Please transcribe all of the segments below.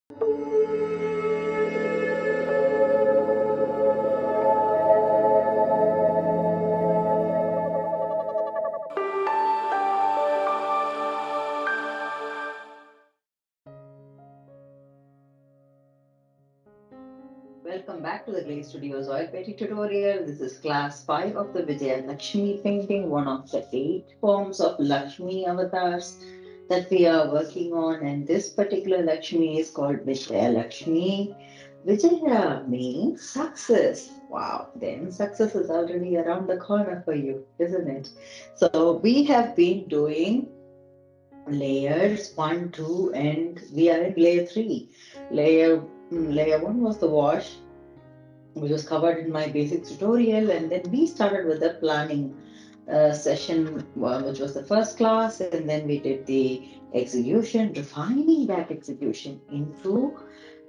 Welcome back to the Clay Studios oil painting tutorial. This is class 5 of the Vijaya Lakshmi painting, one of the 8 forms of Lakshmi avatars that we are working on. And this particular Lakshmi is called Vijaya Lakshmi. Vijaya means success. Wow, then success is already around the corner for you, isn't it? So we have been doing layers 1, 2, and we are in layer 3. Layer 1 was the wash, which was covered in my basic tutorial, and then we started with the planning session, which was the first class, and then we did the execution, refining that execution into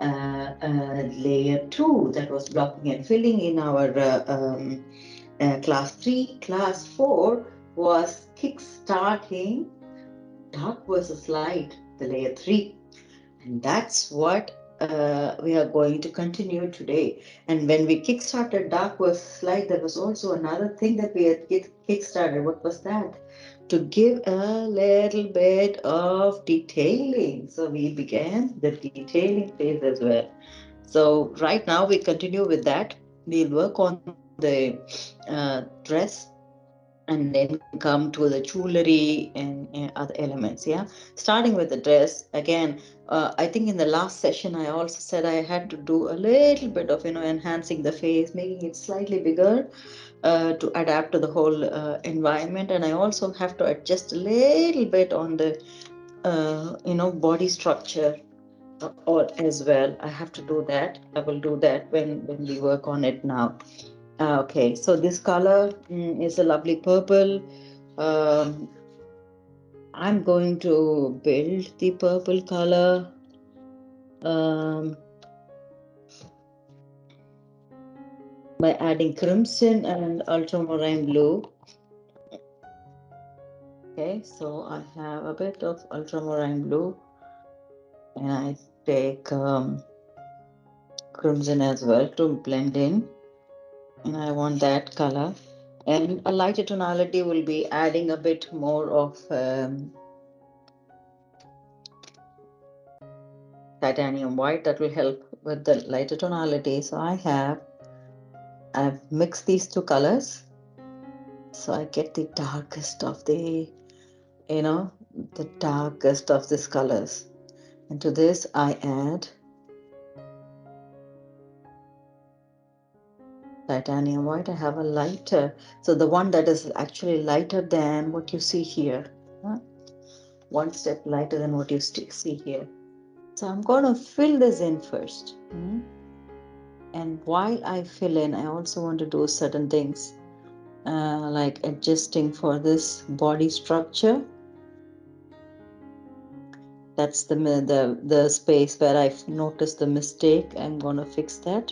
layer 2, that was blocking and filling in our class 3. Class 4 was kick starting dark versus light, the layer 3. And that's what we are going to continue today. And when we kickstarted Dark versus Light, there was also another thing that we had kickstarted. What was that? To give a little bit of detailing. So we began the detailing phase as well. So right now we continue with that. We'll work on the dress and then come to the jewelry and other elements. Yeah, starting with the dress again. I think in the last session I also said I had to do a little bit of enhancing the face, making it slightly bigger to adapt to the whole environment, and I also have to adjust a little bit on the body structure or as well. I have to do that. I will do that when we work on it now. Okay, so this color is a lovely purple. um, I'm going to build the purple color um, by adding crimson and ultramarine blue. Okay, so I have a bit of ultramarine blue, and I take crimson as well to blend in, and I want that color. And a lighter tonality will be adding a bit more of titanium white that will help with the lighter tonality. So I've mixed these two colors, so I get the darkest of you know the darkest of these colors. And to this I add titanium white. I have a lighter, so the one that is actually lighter than what you see here, huh? One step lighter than what you see here. So I'm going to fill this in first. And while I fill in, I also want to do certain things like adjusting for this body structure. That's the space where I've noticed the mistake. I'm going to fix that.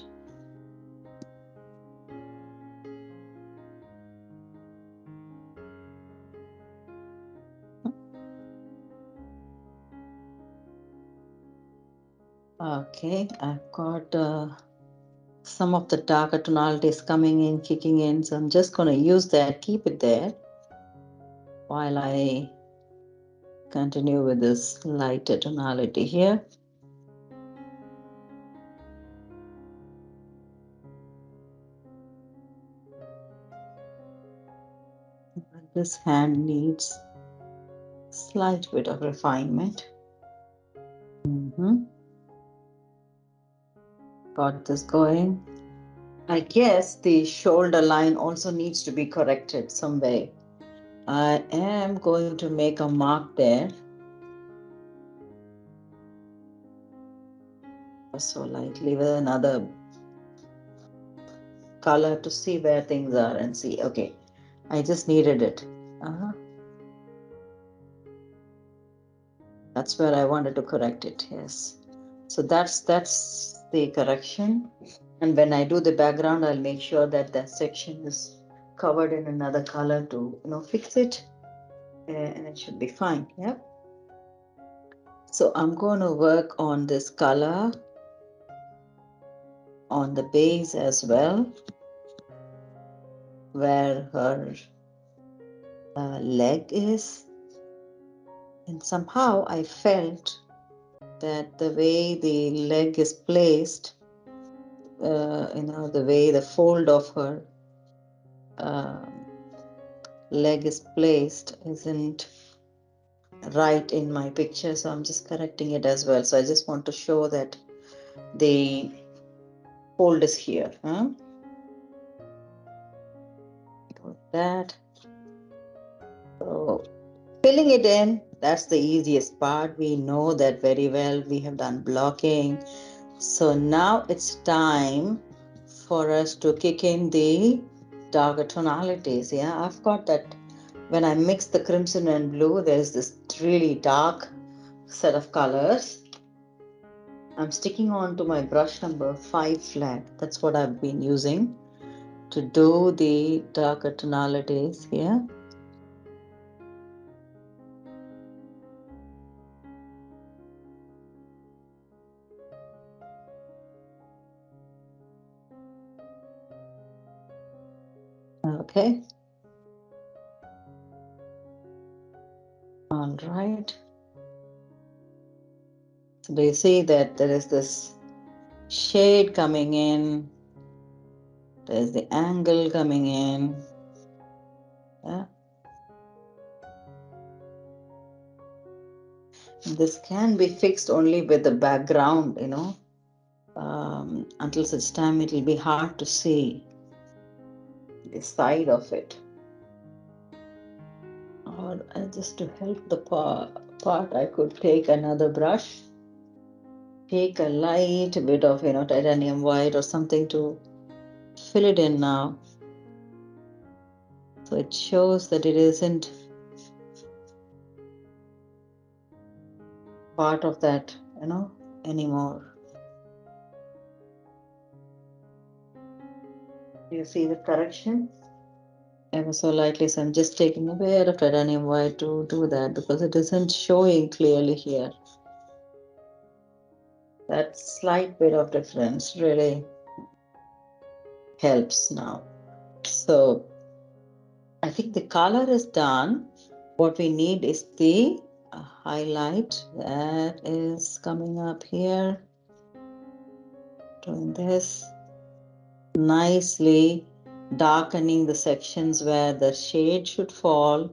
Okay, I've got some of the darker tonalities coming in, kicking in. So I'm just going to use that, keep it there while I continue with this lighter tonality here. This hand needs slight bit of refinement. Got this going. I guess the shoulder line also needs to be corrected some way. I am going to make a mark there. So lightly with another color to see where things are and see. Okay, I just needed it. That's where I wanted to correct it. Yes. So that's the correction. And when I do the background, I'll make sure that that section is covered in another color to fix it, and it should be fine. Yep. So I'm going to work on this color on the base as well, where her leg is. And somehow I felt that the way the leg is placed, the way the fold of her um, leg is placed isn't right in my picture. So I'm just correcting it as well. So I just want to show that the fold is here. That. So filling it in, that's the easiest part. We know that very well. We have done blocking. So now it's time for us to kick in the darker tonalities. Yeah, I've got that. When I mix the crimson and blue, there's this really dark set of colors. I'm sticking on to my brush number 5 flat. That's what I've been using to do the darker tonalities here. Okay. All right. So do you see that there is this shade coming in? There's the angle coming in. Yeah. This can be fixed only with the background, until such time it will be hard to see the side of it. Or just to help the part, I could take another brush, take a light bit of, titanium white or something to fill it in now. So it shows that it isn't part of that, anymore. You see the correction? Ever so lightly, so I'm just taking a bit of titanium white to do that because it isn't showing clearly here. That slight bit of difference really helps now. So I think the color is done. What we need is the highlight that is coming up here. Doing this nicely, darkening the sections where the shade should fall,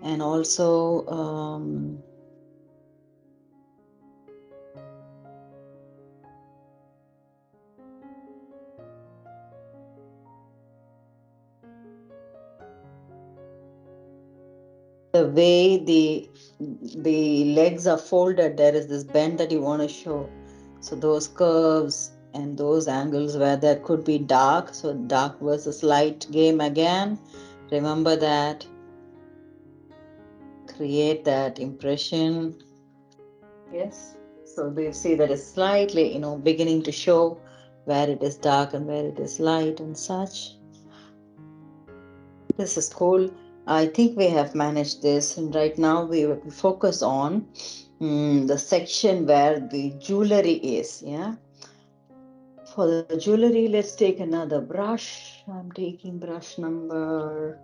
and also the way the legs are folded, there is this bend that you want to show. So those curves and those angles where there could be dark, so dark versus light game again. Remember that. Create that impression. Yes. So they see that it's slightly, beginning to show where it is dark and where it is light and such. This is cool. I think we have managed this, and right now we will focus on the section where the jewellery is. Yeah. For the jewellery, let's take another brush. I'm taking brush number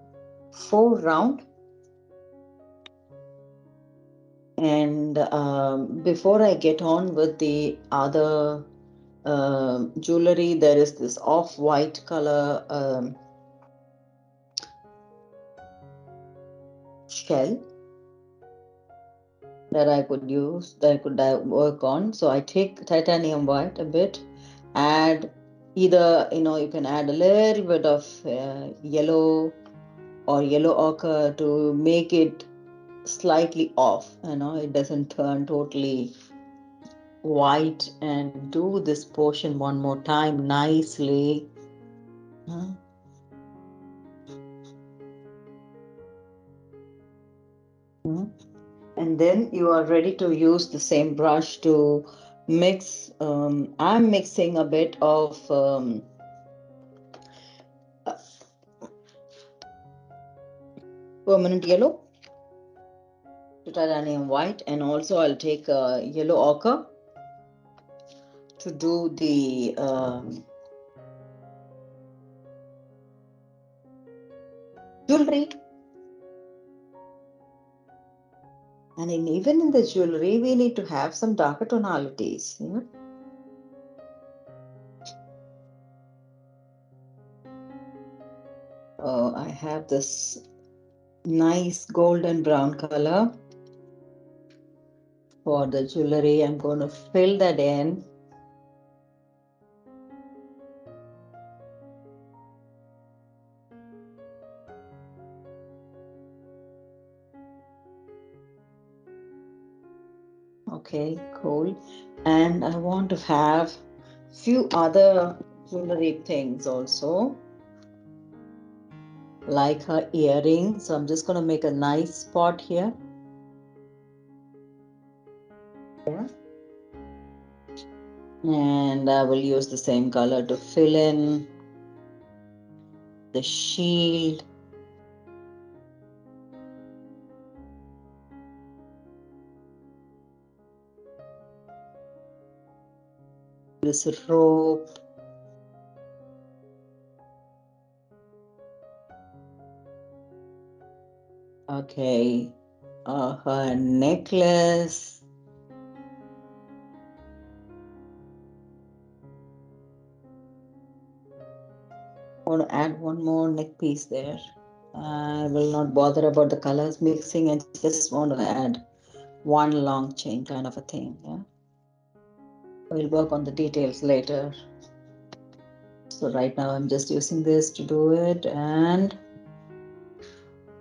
4 round. And before I get on with the other jewellery, there is this off-white color shell that I could use, that I could work on. So I take titanium white a bit, add either, you can add a little bit of yellow or yellow ochre to make it slightly off, it doesn't turn totally white, and do this portion one more time nicely. And then you are ready to use the same brush to mix. I'm mixing a bit of permanent yellow to titanium white, and also I'll take yellow ochre to do the jewelry. And even in the jewelry, we need to have some darker tonalities. Yeah? I have this nice golden brown color for the jewelry. I'm going to fill that in. Okay, cool. And I want to have few other jewelry things also, like her earring. So I'm just going to make a nice spot here. Yeah. And I will use the same color to fill in the shield. This rope. Okay, her necklace. I want to add one more neck piece there. I will not bother about the colors mixing. I just want to add one long chain kind of a thing. Yeah, we'll work on the details later. So right now I'm just using this to do it and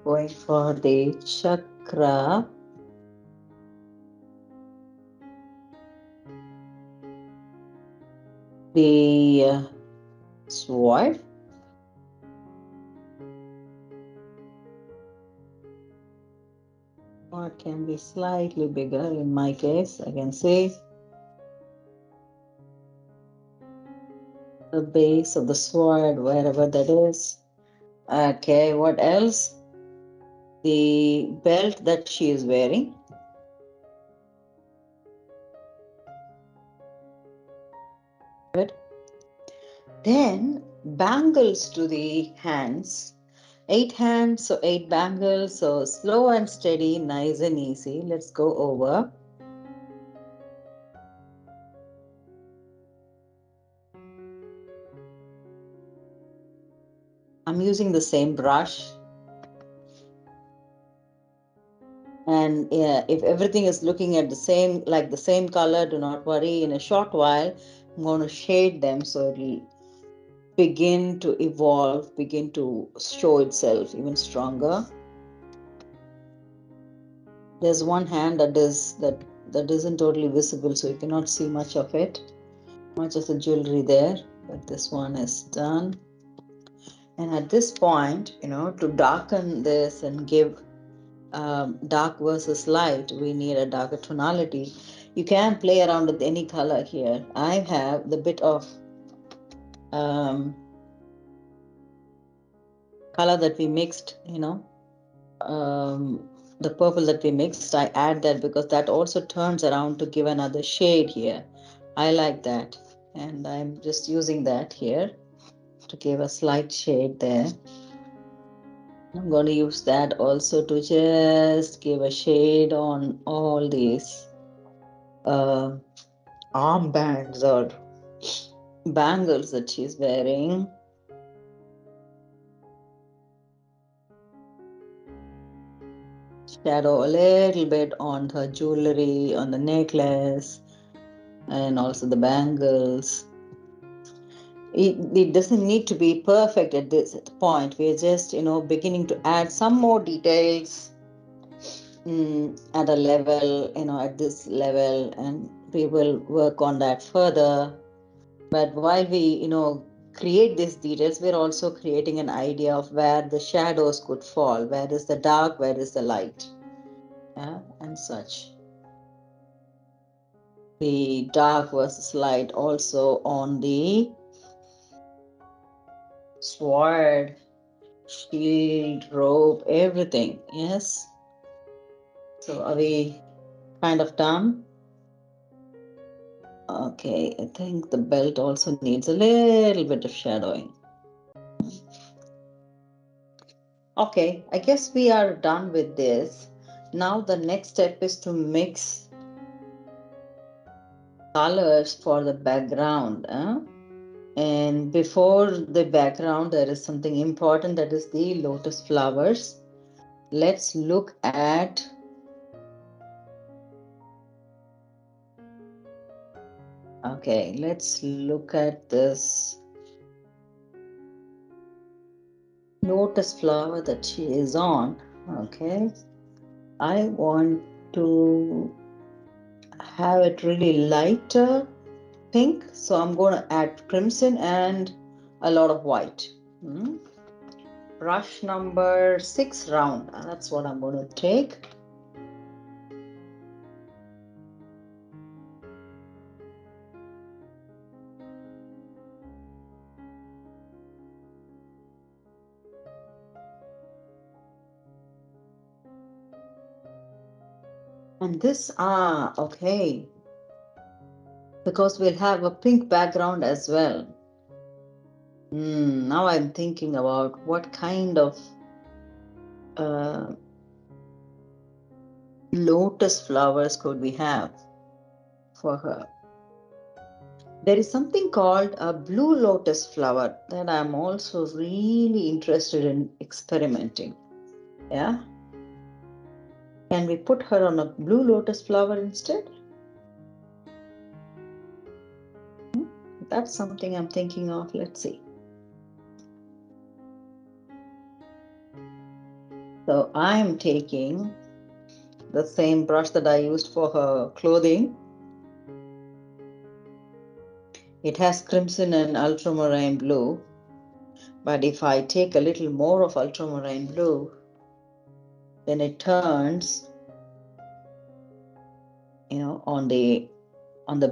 going for the chakra. The sword. Or it can be slightly bigger in my case. I can see the base of the sword, wherever that is. Okay, what else? The belt that she is wearing. Good. Then bangles to the hands. 8 hands, so 8 bangles. So slow and steady, nice and easy. Let's go over. I'm using the same brush. And if everything is looking at the same, like the same color, do not worry. In a short while, I'm going to shade them so it'll begin to evolve, begin to show itself even stronger. There's one hand that isn't totally visible, so you cannot see much of it, much of the jewelry there. But this one is done. And at this point, to darken this and give dark versus light, we need a darker tonality. You can play around with any color here. I have the bit of color that we mixed, the purple that we mixed. I add that because that also turns around to give another shade here. I like that, and I'm just using that here to give a slight shade there. I'm going to use that also to just give a shade on all these uh, armbands or bangles that she's wearing. Shadow a little bit on her jewelry, on the necklace, and also the bangles. It doesn't need to be perfect at this point. We're just, beginning to add some more details at a level, at this level, and we will work on that further. But while we, create these details, we're also creating an idea of where the shadows could fall, where is the dark, where is the light, yeah, and such. The dark versus light also on the sword, shield, rope, everything. Yes. So are we kind of done? Okay, I think the belt also needs a little bit of shadowing. Okay, I guess we are done with this. Now the next step is to mix colors for the background. And before the background, there is something important, that is the lotus flowers. Let's look at let's look at this lotus flower that she is on. Okay, I want to have it really lighter pink, so I'm going to add crimson and a lot of white. Brush number 6 round, that's what I'm going to take. And this, okay, because we'll have a pink background as well. Now I'm thinking about what kind of lotus flowers could we have for her. There is something called a blue lotus flower that I'm also really interested in experimenting. Yeah. Can we put her on a blue lotus flower instead? That's something I'm thinking of. Let's see. So I'm taking the same brush that I used for her clothing. It has crimson and ultramarine blue. But if I take a little more of ultramarine blue, then it turns, on the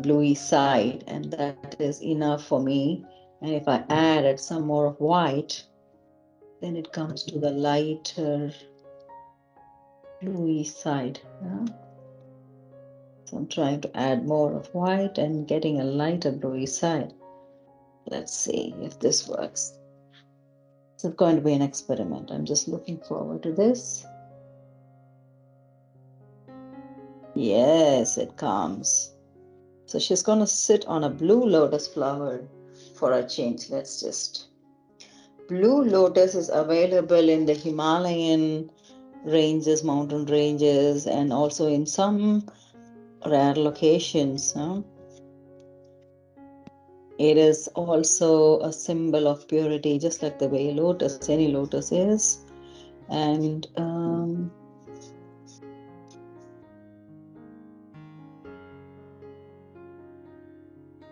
bluey side, and that is enough for me. And if I added some more of white, then it comes to the lighter bluey side. Yeah? So I'm trying to add more of white and getting a lighter bluey side. Let's see if this works. It's going to be an experiment. I'm just looking forward to this. Yes, it comes. So she's going to sit on a blue lotus flower for a change. Let's just. Blue lotus is available in the Himalayan ranges, mountain ranges, and also in some rare locations. It is also a symbol of purity, just like the way any lotus is. And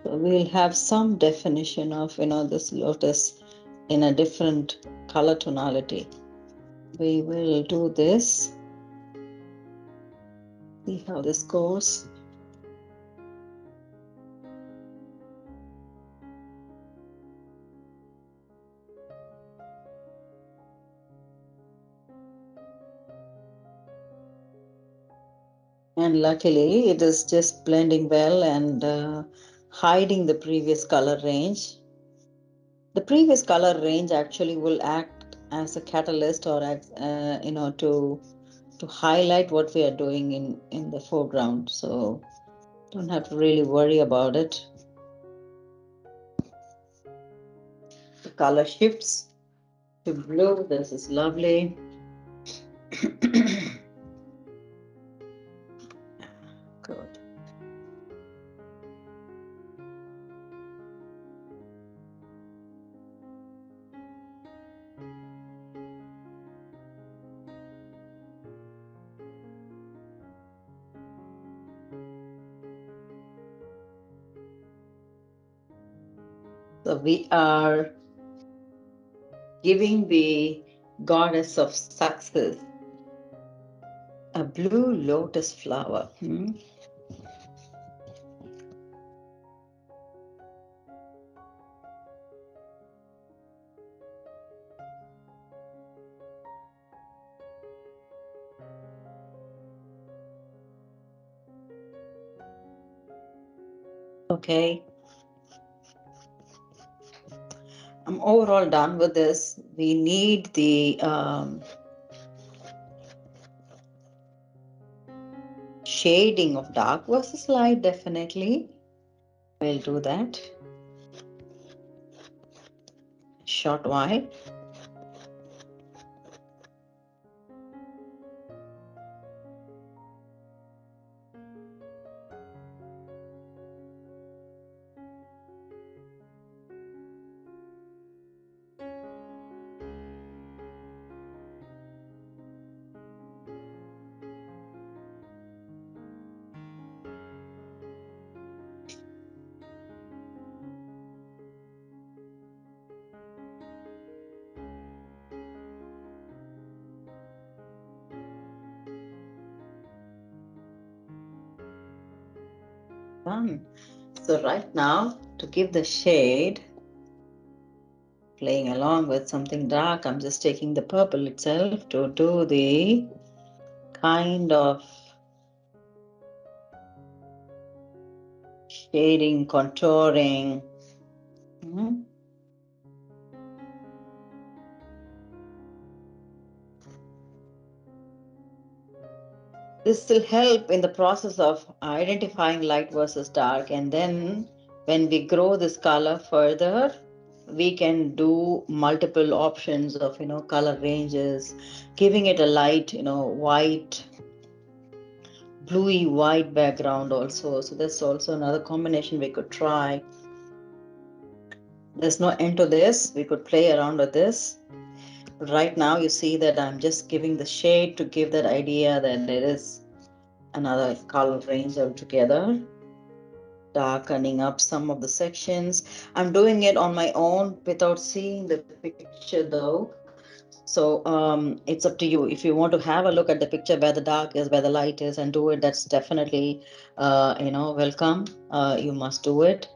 so we'll have some definition of this lotus in a different color tonality. We will do this. See how this goes. And luckily, it is just blending well and hiding the previous color range. The previous color range actually will act as a catalyst, or as, to highlight what we are doing in the foreground. So don't have to really worry about it. The color shifts to blue. This is lovely. Good. So we are giving the goddess of success a blue lotus flower. Okay, I'm overall done with this. We need the shading of dark versus light, definitely. We'll do that short while. Done. So right now, to give the shade, playing along with something dark, I'm just taking the purple itself to do the kind of shading, contouring. Mhm. This will help in the process of identifying light versus dark. And then when we grow this color further, we can do multiple options of, color ranges, giving it a light, white, bluey white background also. So that's also another combination we could try. There's no end to this. We could play around with this. Right now, you see that I'm just giving the shade to give that idea that there is another color range altogether, darkening up some of the sections. I'm doing it on my own without seeing the picture though. So it's up to you. If you want to have a look at the picture where the dark is, where the light is, and do it, that's definitely, welcome. You must do it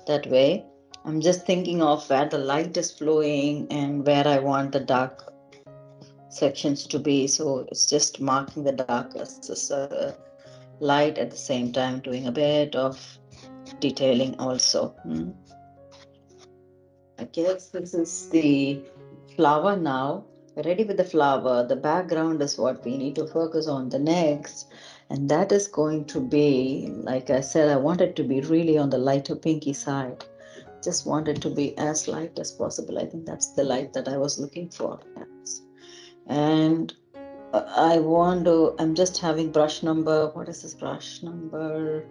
that way. I'm just thinking of where the light is flowing and where I want the dark sections to be. So it's just marking the dark versus light at the same time, doing a bit of detailing also. I guess this is the flower now. Ready with the flower. The background is what we need to focus on the next. And that is going to be, like I said, I want it to be really on the lighter pinky side. Just want it to be as light as possible. I think that's the light that I was looking for. Yes. And I'm just having brush number, what is this brush number?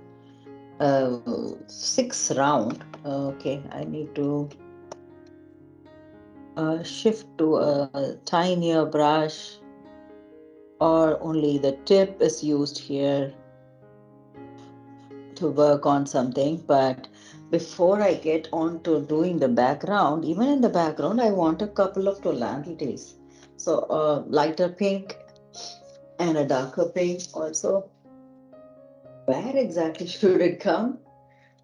6 round. Okay, I need to shift to a tinier brush, or only the tip is used here to work on something. But before I get on to doing the background, even in the background, I want a couple of tonalities. So a lighter pink and a darker pink also. Where exactly should it come?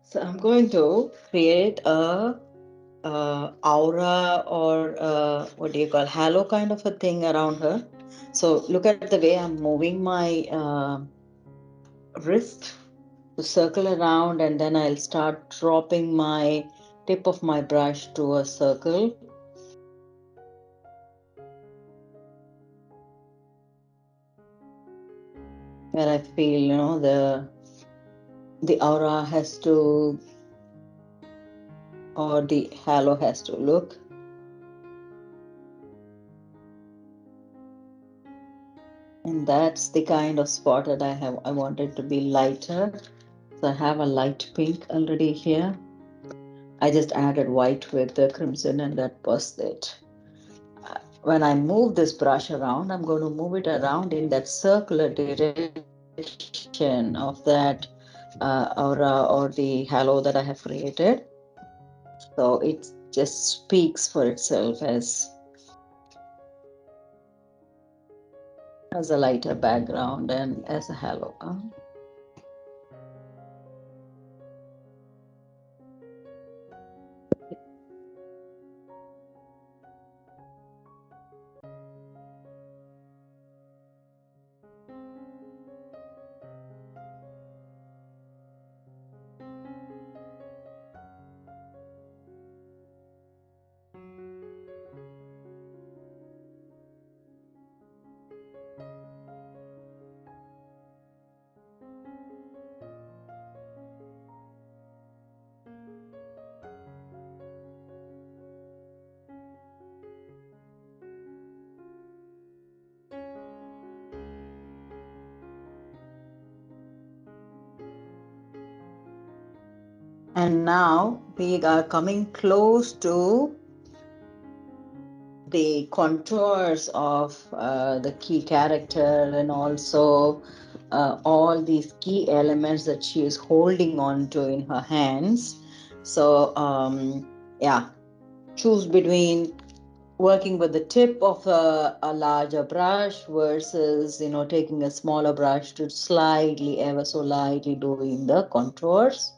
So I'm going to create a aura, or what do you call, halo kind of a thing around her. So look at the way I'm moving my wrist to circle around, and then I'll start dropping my tip of my brush to a circle where I feel, the aura has to, or the halo has to look. And that's the kind of spot that I have. I want it to be lighter. So I have a light pink already here. I just added white with the crimson, and that was it. When I move this brush around, I'm going to move it around in that circular direction of that aura or the halo that I have created. So it just speaks for itself as a lighter background and as a halo. And now we are coming close to the contours of the key character, and also all these key elements that she is holding on to in her hands. So, yeah, choose between working with the tip of a larger brush versus, taking a smaller brush to slightly, ever so lightly doing the contours.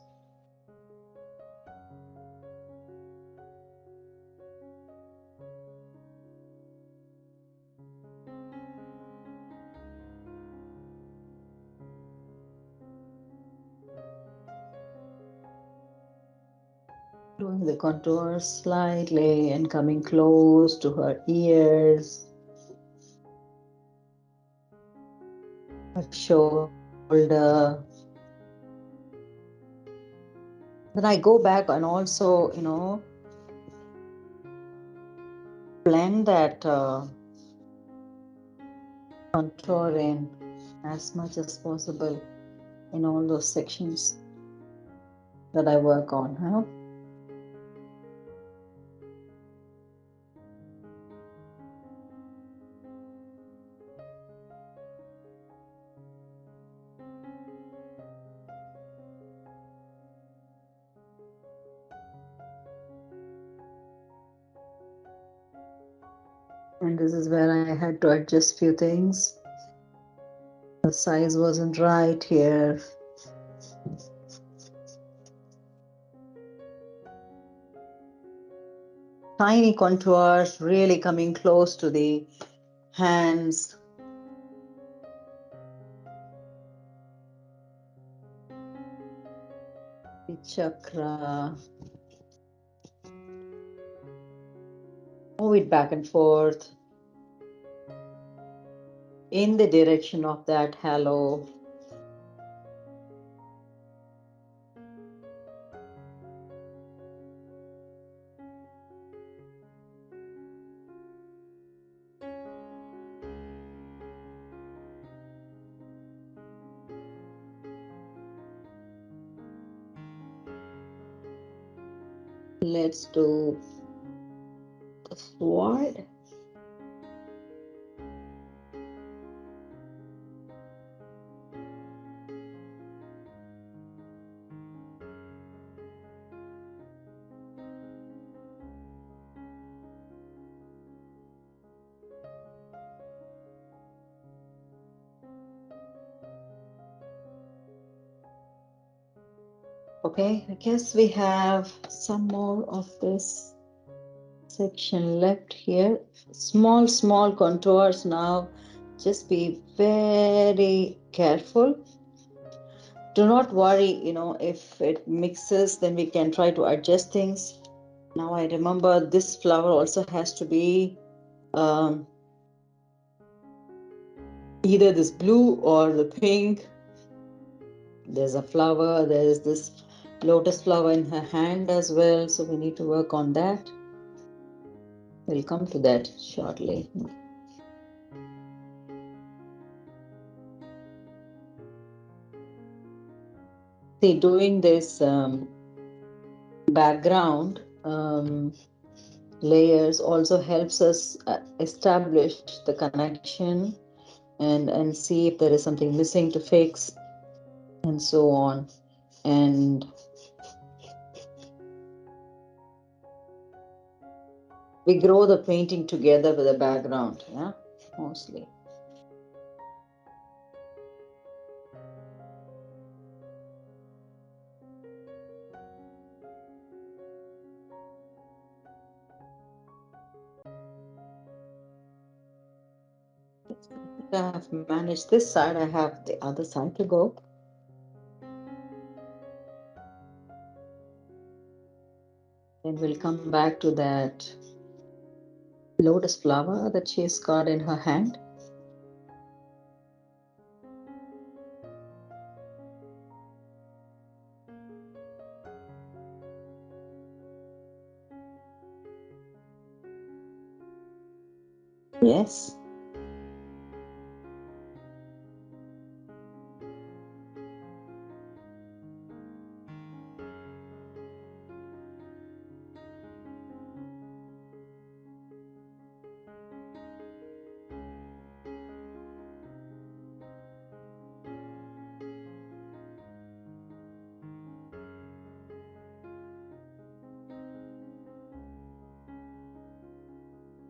Doing the contours slightly and coming close to her ears, her shoulder. Then I go back and also, blend that contour in as much as possible in all those sections that I work on. Huh? And this is where I had to adjust few things. The size wasn't right here. Tiny contours really coming close to the hands. The chakra. Move it back and forth in the direction of that halo. Let's do the sword. Okay, I guess we have some more of this section left here. Small contours now. Just be very careful. Do not worry, if it mixes, then we can try to adjust things. Now I remember this flower also has to be um, either this blue or the pink. There's a flower, there's this lotus flower in her hand as well, so we need to work on that. We'll come to that shortly. See, doing this background layers also helps us establish the connection and see if there is something missing to fix and so on. And we grow the painting together with the background, yeah, mostly. I have managed this side, I have the other side to go. Then we'll come back to that lotus flower that she's got in her hand. Yes.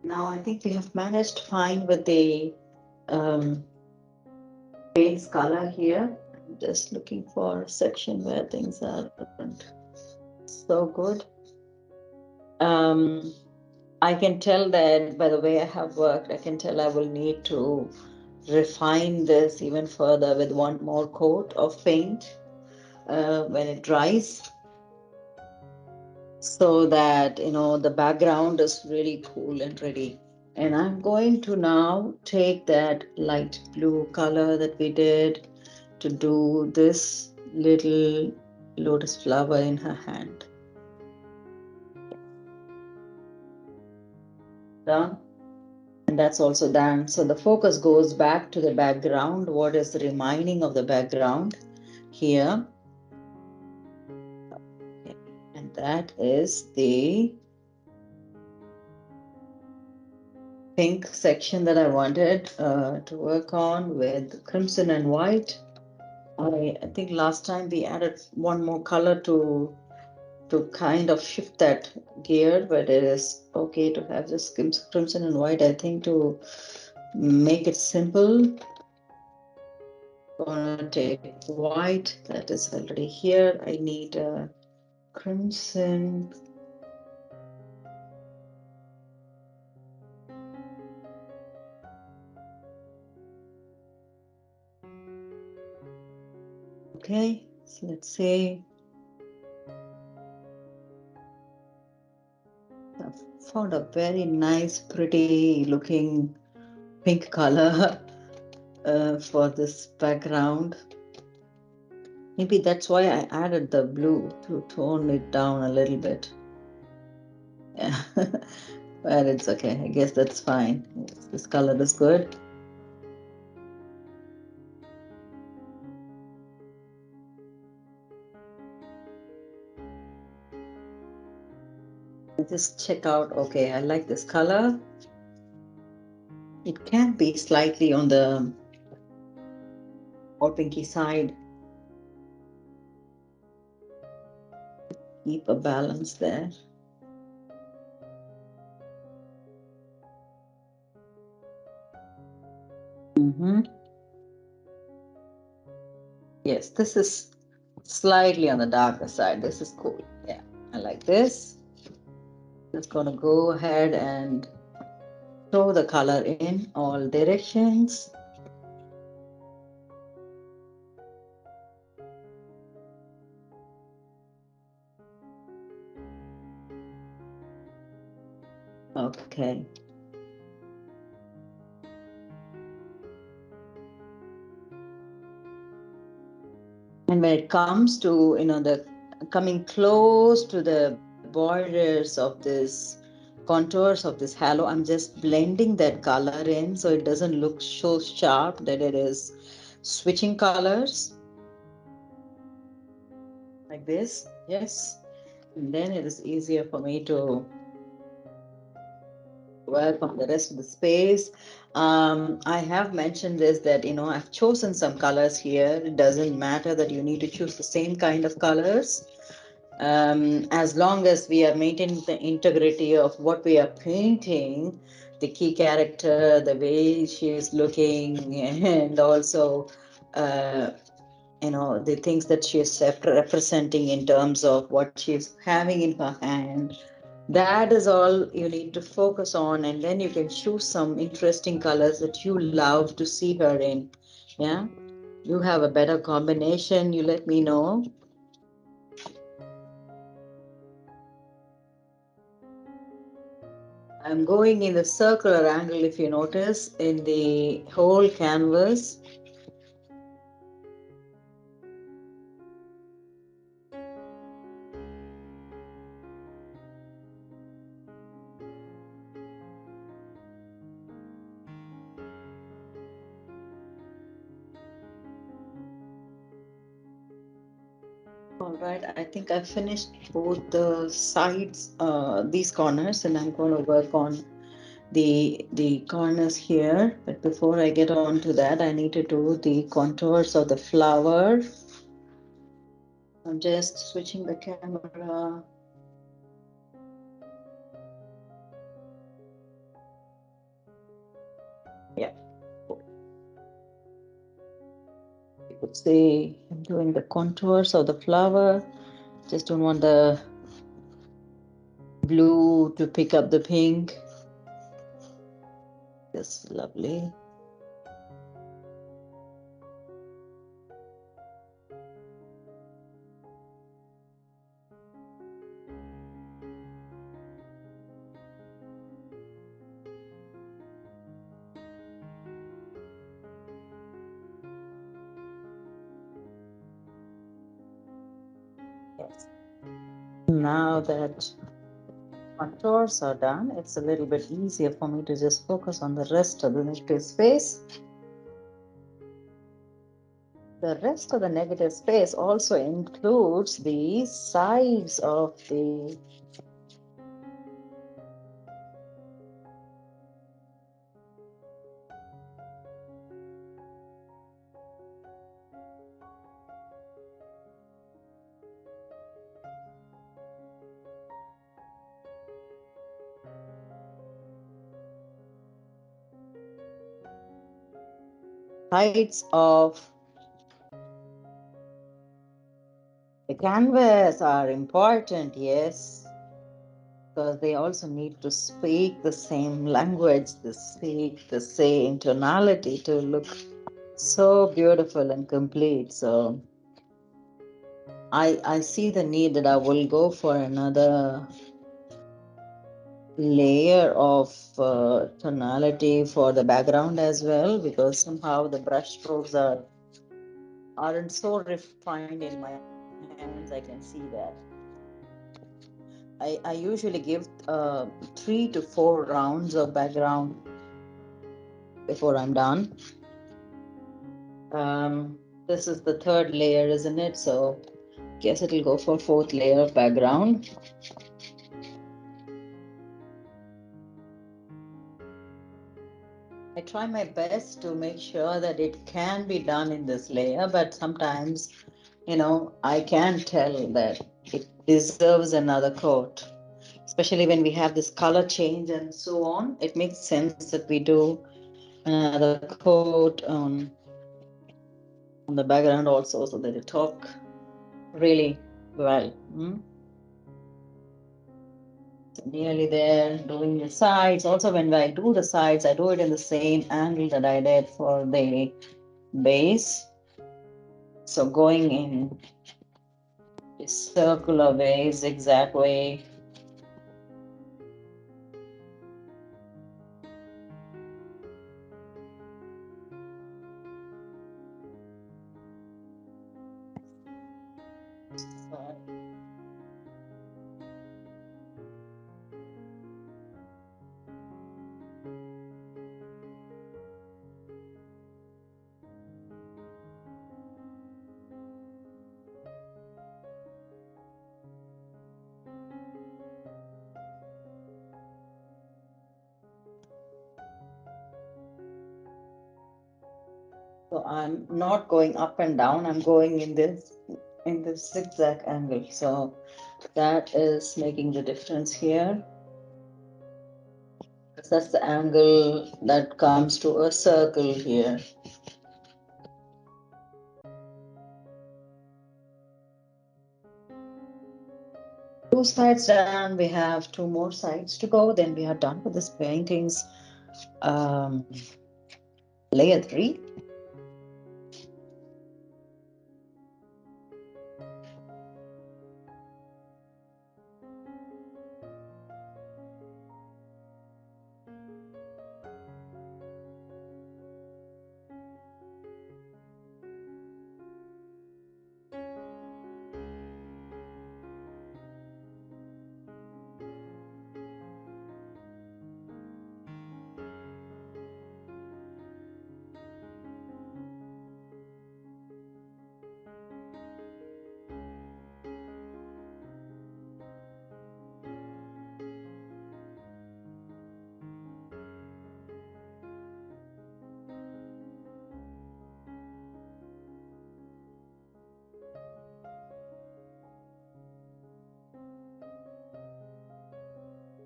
Now I think we have managed fine with the um, base color here. I'm just looking for a section where things aren't so good. Um, I can tell that by the way I have worked, I can tell I will need to refine this even further with one more coat of paint when it dries, so that the background is really cool and ready. And I'm going to now take that light blue color that we did to do this little lotus flower in her hand. Done. And that's also done. So the focus goes back to the background. What is remaining of the background here? Okay. And that is the pink section that I wanted to work on with crimson and white. I think last time we added one more color to kind of shift that gear, but it is okay to have this crimson and white, I think, to make it simple. Gonna take white that is already here. I need a crimson. Okay, so let's see. I've found a very nice, pretty looking pink color for this background. Maybe that's why I added the blue to tone it down a little bit. Yeah, but it's okay. I guess that's fine. Yes, this color is good. Just check out. Okay, I like this color. It can be slightly on the more pinky side. Keep a balance there. Mm-hmm. Yes, this is slightly on the darker side. This is cool. Yeah, I like this. Just gonna go ahead and throw the color in all directions. Okay. And when it comes to, the coming close to the borders of this contours of this halo, I'm just blending that color in so it doesn't look so sharp that it is switching colors like this. Yes. And then it is easier for me to work on the rest of the space. I have mentioned this that, I've chosen some colors here. It doesn't matter that you need to choose the same kind of colors. As long as we are maintaining the integrity of what we are painting, the key character, the way she is looking, and also, the things that she is representing in terms of what she is having in her hand. That is all you need to focus on, and then you can choose some interesting colors that you love to see her in. Yeah, you have a better combination, you let me know. I'm going in the circular angle, if you notice, in the whole canvas. All right, I think I finished both the sides, these corners, and I'm going to work on the corners here. But before I get on to that, I need to do the contours of the flower. I'm just switching the camera. Yeah. You could see I'm doing the contours of the flower. Just don't want the blue to pick up the pink. That's lovely. Yes. Now that contours are done, it's a little bit easier for me to just focus on the rest of the negative space. The rest of the negative space also includes the sides of the sides of the canvas are important, yes, because they also need to speak the same language, they speak the same tonality to look so beautiful and complete. So I see the need that I will go for another layer of tonality for the background as well, because somehow the brush strokes aren't so refined in my hands. I can see that. I usually give 3 to 4 rounds of background before I'm done. This is the third layer, isn't it? So guess it'll go for fourth layer of background. I try my best to make sure that it can be done in this layer, but sometimes, I can tell that it deserves another coat, especially when we have this color change and so on. It makes sense that we do another coat on the background also, so that it talk really well. Nearly there, doing the sides. Also, when I do the sides, I do it in the same angle that I did for the base. So going in a circular way, zigzag way. So I'm not going up and down, I'm going in this zigzag angle. So that is making the difference here. Because that's the angle that comes to a circle here. Two sides done, we have 2 more sides to go, then we are done with this painting's layer 3.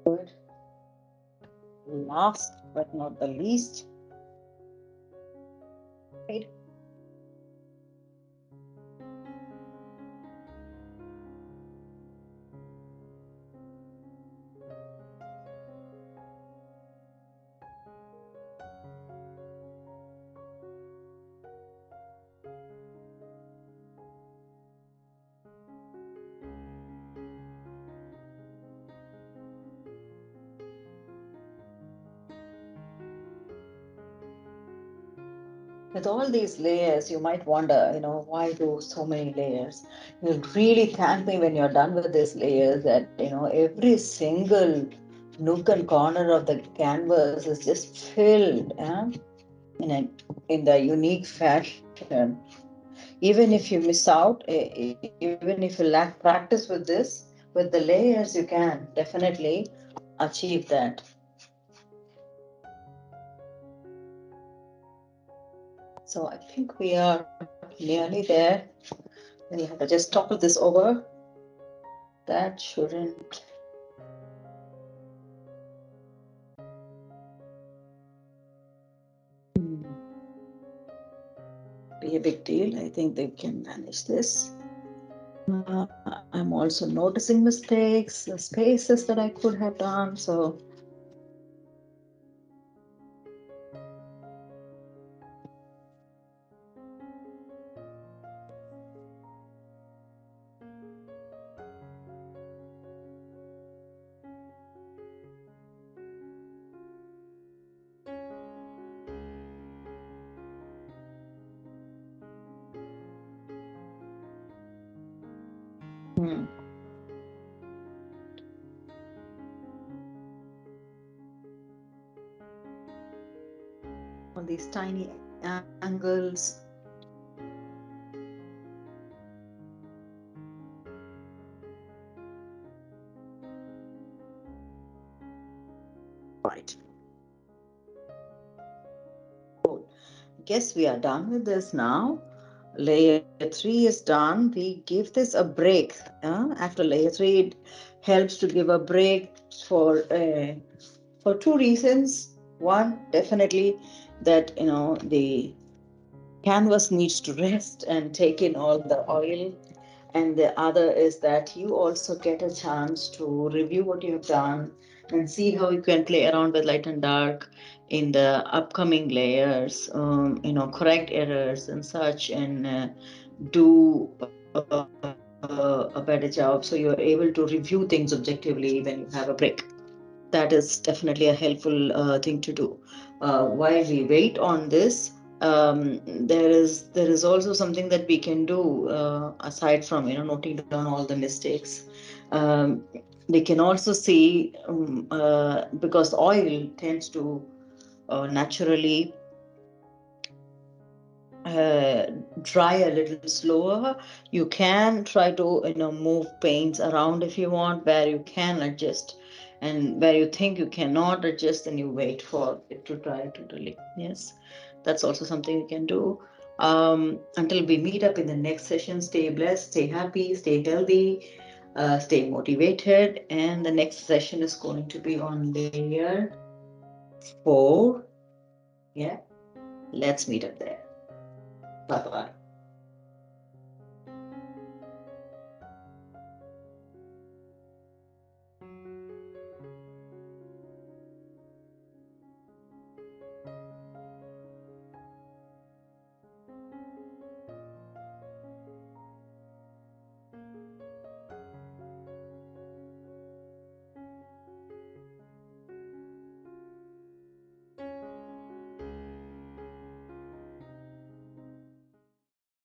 Good. Last but not the least, right? With all these layers, you might wonder, why do so many layers? You'll really thank me when you're done with these layers that, every single nook and corner of the canvas is just filled in, a, in the unique fashion. Even if you miss out, even if you lack practice with this, with the layers, you can definitely achieve that. So I think we are nearly there. We'll have to just topple this over. That shouldn't be a big deal. I think they can manage this. I'm also noticing mistakes, spaces that I could have done. So on these tiny angles. Right. Guess we are done with this now. Layer 3 is done. We give this a break. After layer 3, it helps to give a break for two reasons. One, definitely that the canvas needs to rest and take in all the oil, and the other is that you also get a chance to review what you have done and see how you can play around with light and dark in the upcoming layers, correct errors and such, and do a better job so you're able to review things objectively when you have a break. That is definitely a helpful thing to do. While we wait on this, there is also something that we can do aside from noting down all the mistakes. Um, we can also see because oil tends to naturally uh, dry a little slower. You can try to move paints around if you want, where you can adjust, and where you think you cannot adjust, then you wait for it to dry totally. Yes, that's also something you can do. Until we meet up in the next session, stay blessed, stay happy, stay healthy, stay motivated, and the next session is going to be on layer 4. Yeah, let's meet up there. Bye bye.